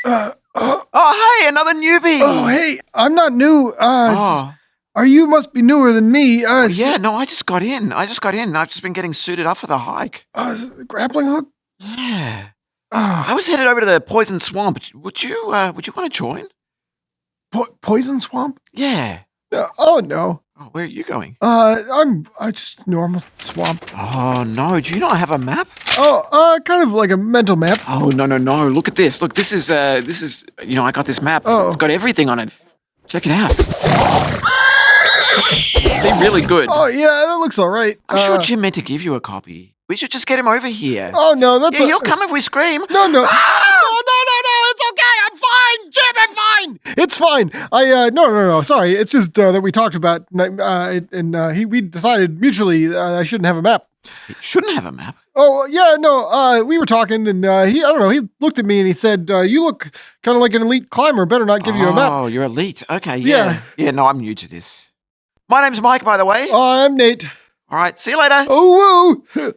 Oh, hey, another newbie. Oh, hey, I'm not new. Oh, You must be newer than me. yeah, no, I just got in. I've just been getting suited up for the hike. Grappling hook? Yeah. Uh, I was headed over to the Poison Swamp. Would you want to join? Poison swamp? Yeah. Oh, no. Oh, where are you going? I just normal swamp. Oh, no. Do you not have a map? Kind of like a mental map. Oh, no. Look at this. Look, this is, I got this map. Oh. It's got everything on it. Check it out. See, really good. Oh, yeah, that looks all right. I'm sure Jim meant to give you a copy. We should just get him over here. Oh, no, that's Yeah, he'll come if we scream. No. No, it's okay. I'm fine, Jim, I'm fine. It's fine. No. Sorry. It's just that we talked about, we decided mutually I shouldn't have a map. He shouldn't have a map. Oh, yeah, no, we were talking and he looked at me and he said, you look kind of like an elite climber. Better not give you a map. Oh, you're elite. Okay, Yeah. Yeah, no, I'm new to this. My name's Mike, by the way. I'm Nate. All right, see you later. Oh, woo.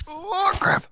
Oh, crap.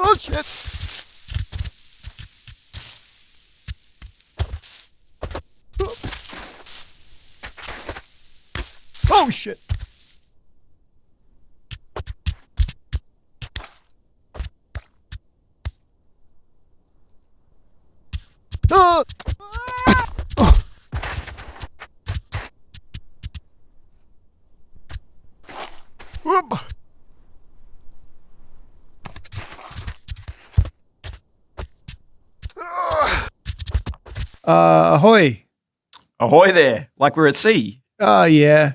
Oh, shit. Oh, shit. Ahoy. Ahoy there, like we're at sea. Yeah.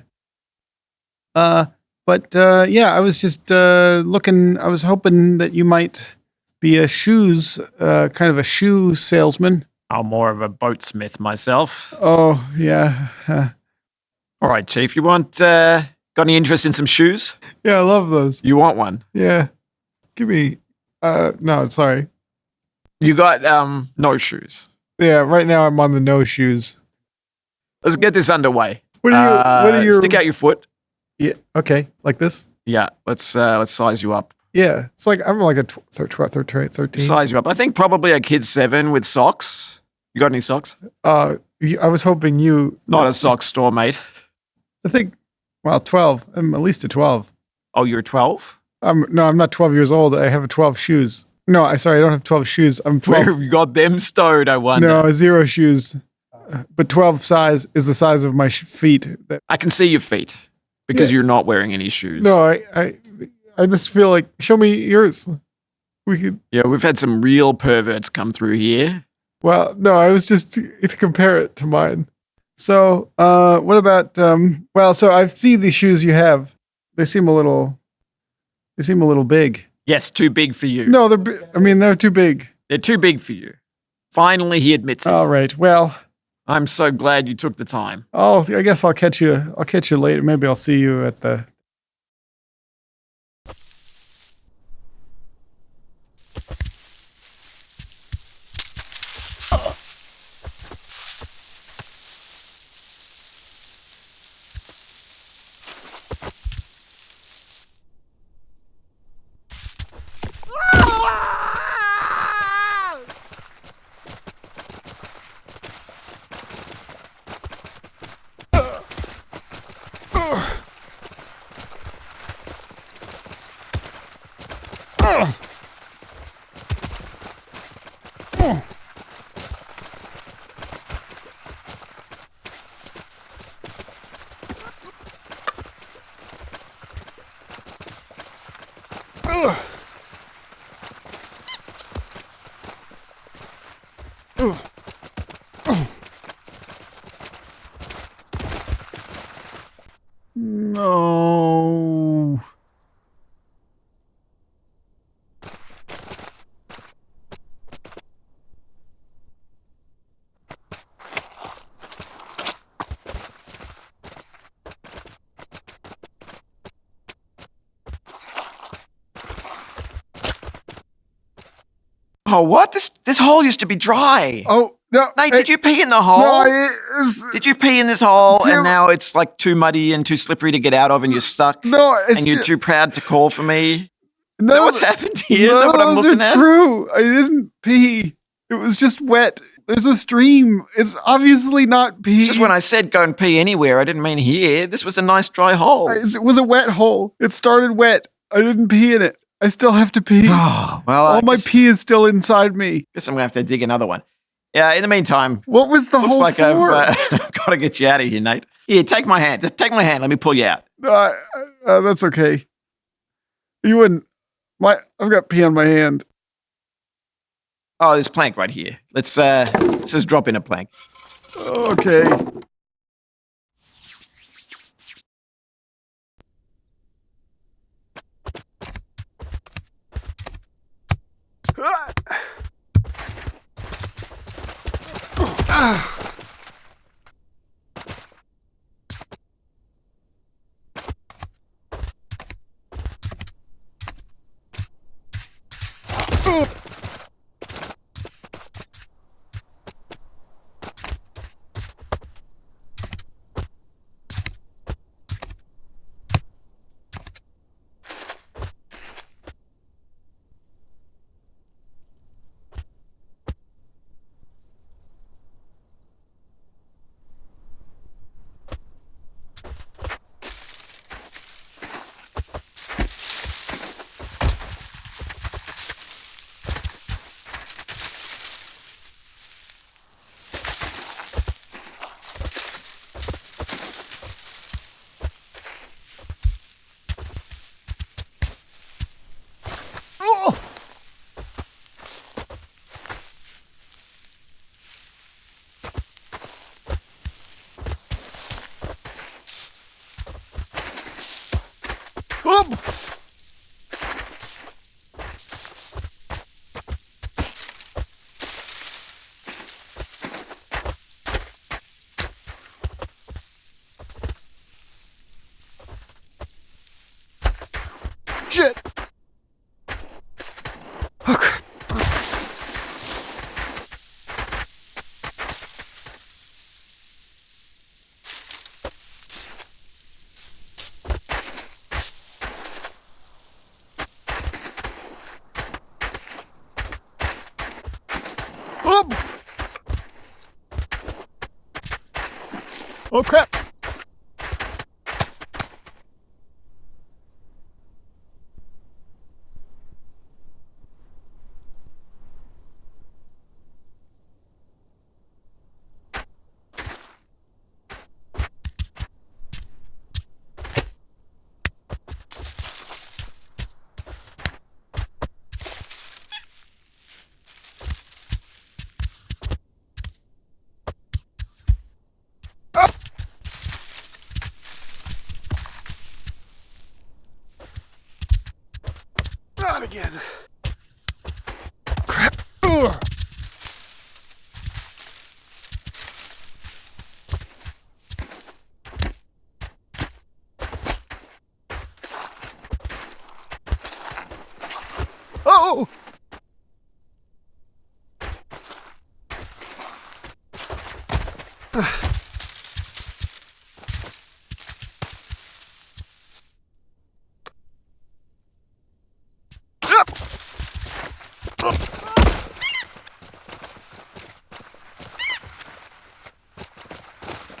Yeah, I was just looking. I was hoping that you might be a kind of a shoe salesman. I'm more of a boatsmith myself. Oh, yeah. All right, Chief, you want, got any interest in some shoes? Yeah, I love those. You want one? Yeah. Give me, no, sorry. You got, no shoes. Yeah, right now I'm on the no shoes. Let's get this underway. What are your... Stick out your foot. Yeah, okay, like this? Yeah, let's size you up. Yeah, it's like, I'm like a 13. Size you up. I think probably a kid 7 with socks. You got any socks? I was hoping you... Not a sock store, mate. I think, well, 12. I'm at least a 12. Oh, you're 12? No, I'm not 12 years old. I have 12 shoes. No, I don't have 12 shoes. I'm 12. Where have you got them stowed, I wonder? No, 0 shoes. But 12 size is the size of my feet. I can see your feet because you're not wearing any shoes. No, I just feel like, show me yours. We could... Yeah, we've had some real perverts come through here. Well, no, I was just to compare it to mine. So, what about, so I've seen these shoes you have. They seem a little big. Yes, too big for you. No, they're too big. They're too big for you. Finally, he admits it. All right. Well, I'm so glad you took the time. I guess I'll catch you later. Maybe I'll see you at the... No. Oh, what? This hole used to be dry. Oh, no. Nate, did you pee in the hole? No, Did you pee in this hole Jim- and now it's like too muddy and too slippery to get out of and you're stuck? no, it's And you're too proud to call for me? Is no, that what's happened here? Is that what I'm those looking are at? true. I didn't pee. It was just wet. There's a stream. It's obviously not pee. This is when I said go and pee anywhere. I didn't mean here. This was a nice dry hole. It was a wet hole. It started wet. I didn't pee in it. I still have to pee. Oh, well, All I my guess, pee is still inside me. guess I'm going to have to dig another one. Yeah, in the meantime, What was the looks whole like floor? I've got to get you out of here, Nate. Here, take my hand. Just take my hand. Let me pull you out. That's okay. You wouldn't. I've got pee on my hand. Oh, there's a plank right here. Let's just drop in a plank. Okay. Up. Shit. Okay. Up. Oh crap. Not again. Crap. Ugh. Oh!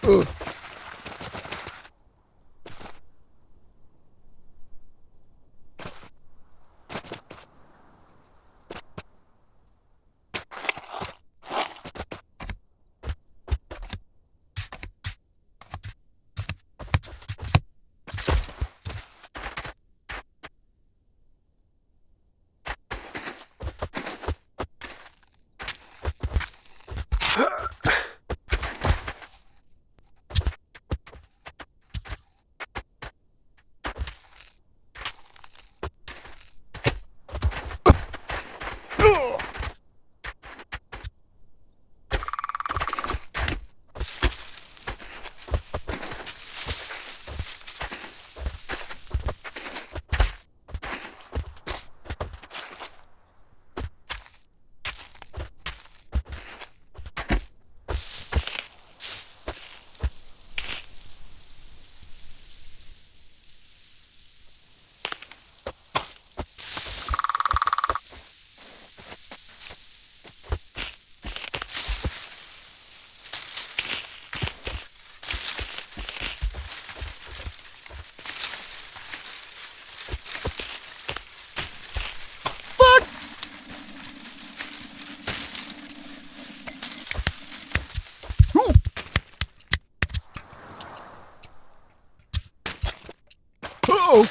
Ugh. Oh!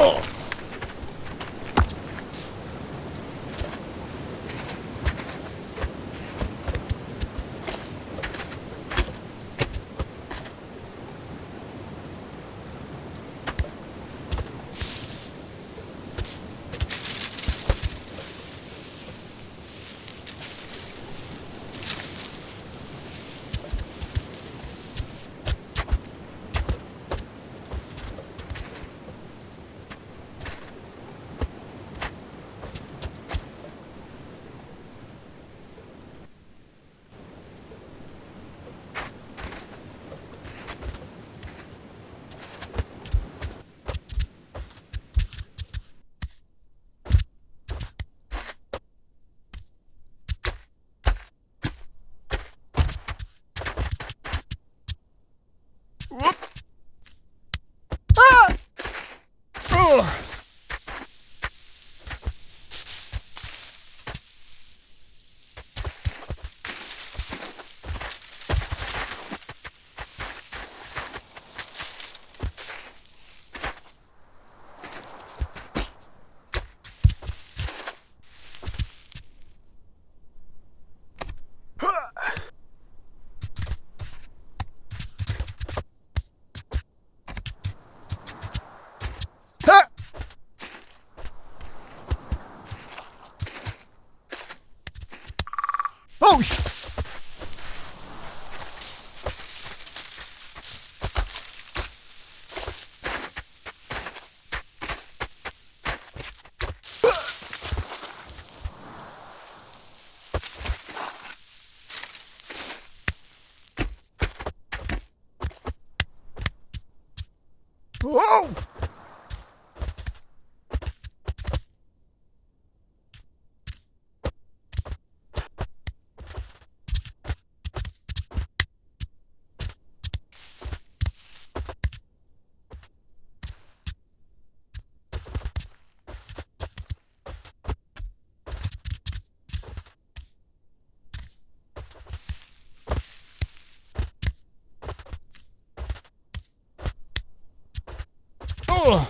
Oh, Whoa! Oh!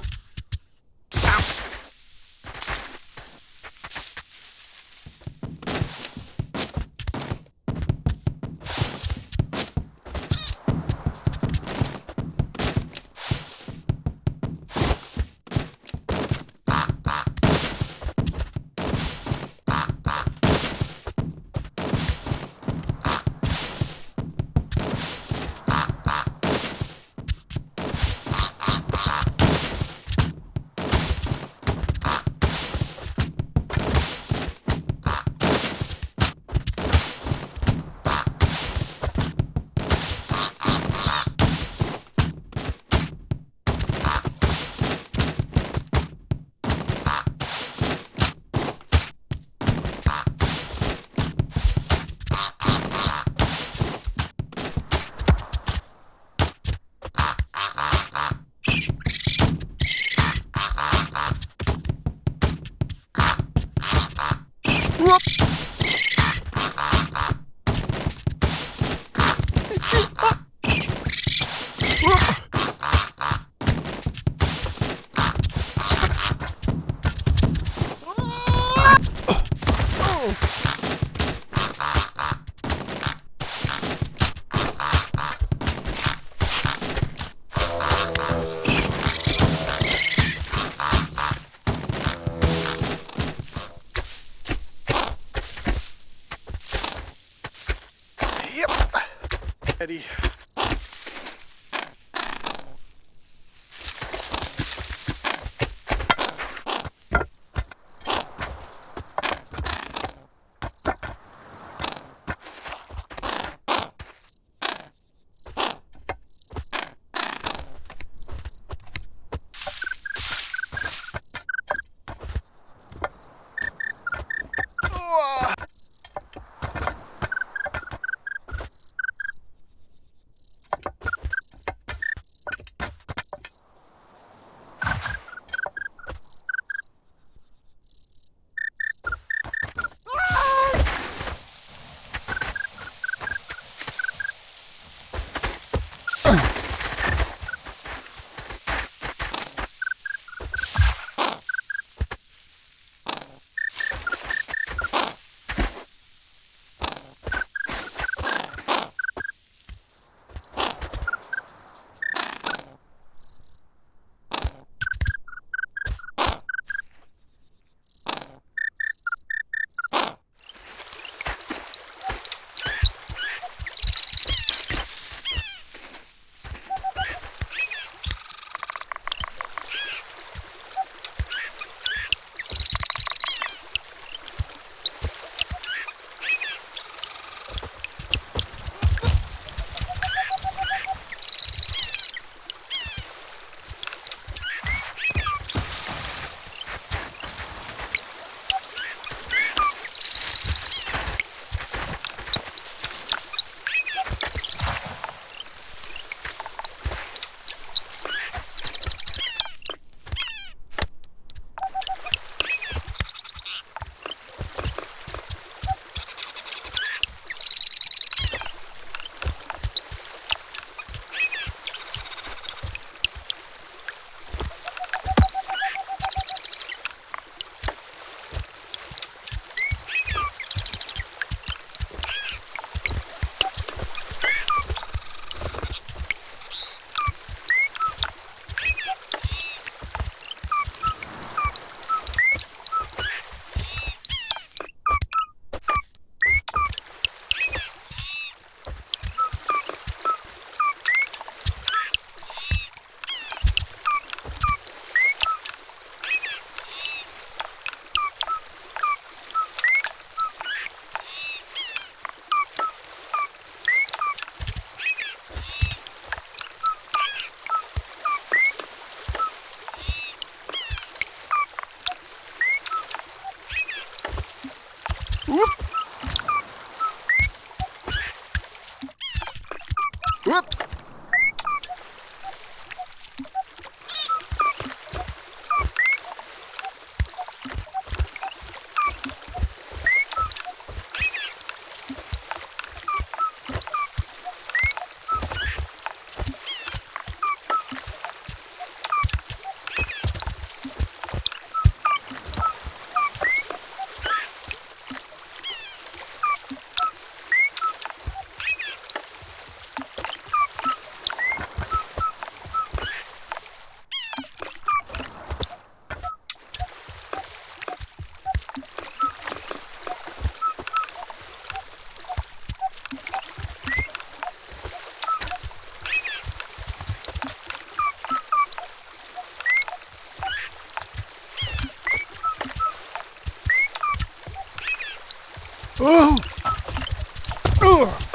Ugh.